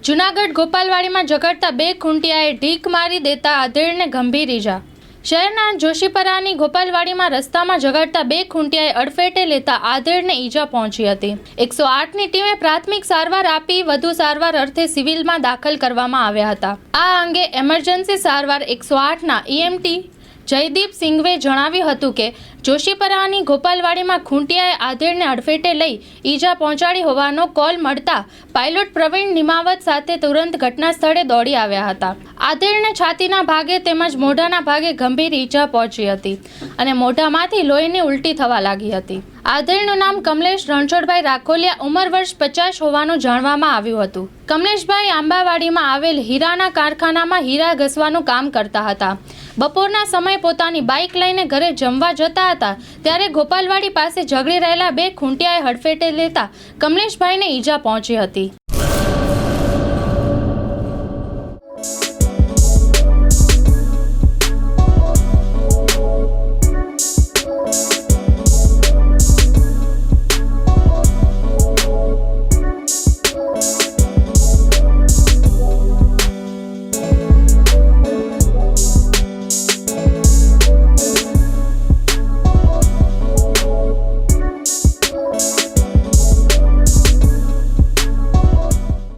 જૂનાગઢ ગોપાલવાડીમાં ઝઘડતા બે ખૂંટિયાએ ઢીક મારી દેતા આધેડને ગંભીર ઈજા। શહેરના જોશીપરાની ગોપાલવાડીમાં રસ્તામાં ઝઘડતા બે ખૂંટિયાએ અડફેટે લેતા આધેડને ઈજા પહોંચી હતી। 108ની ટીમે પ્રાથમિક સારવાર આપી વધુ સારવાર અર્થે સિવિલમાં દાખલ કરવામાં આવ્યા હતા। આ અંગે એમરજન્સી સારવાર 108ના ઈએમટી જયદીપ સિંઘવે જણાવ્યું હતું કે જોશીપરાની ગોપાલવાડીમાં ખૂંટિયાએ આધેડને અડફેટે લઈ ઈજા પહોંચાડી હોવાનો કોલ મળતા પાયલોટ પ્રવીણ નિમાવત સાથે તુરંત ઘટના સ્થળે દોડી આવ્યા હતા। આધેડને છાતીના ભાગે તેમજ મોઢાના ભાગે ગંભીર ઈજા પહોંચી હતી અને મોઢામાંથી લોહીની ઉલટી થવા લાગી હતી। આધેડનું નામ કમલેશ રણછોડભાઈ રાખોલિયા, ઉંમર વર્ષ 50 હોવાનું જાણવામાં આવ્યું હતું। કમલેશભાઈ આંબાવાડીમાં આવેલ હીરાના કારખાનામાં હીરા ઘસવાનું કામ કરતા હતા। બપોરના સમયે પોતાની બાઇક લઈને ઘરે જમવા જતા હતા ત્યારે ગોપાલવાડી પાસે ઝઘડી રહેલા બે ખૂંટિયાએ હડફેટે લેતા કમલેશભાઈને ઈજા પહોંચી હતી।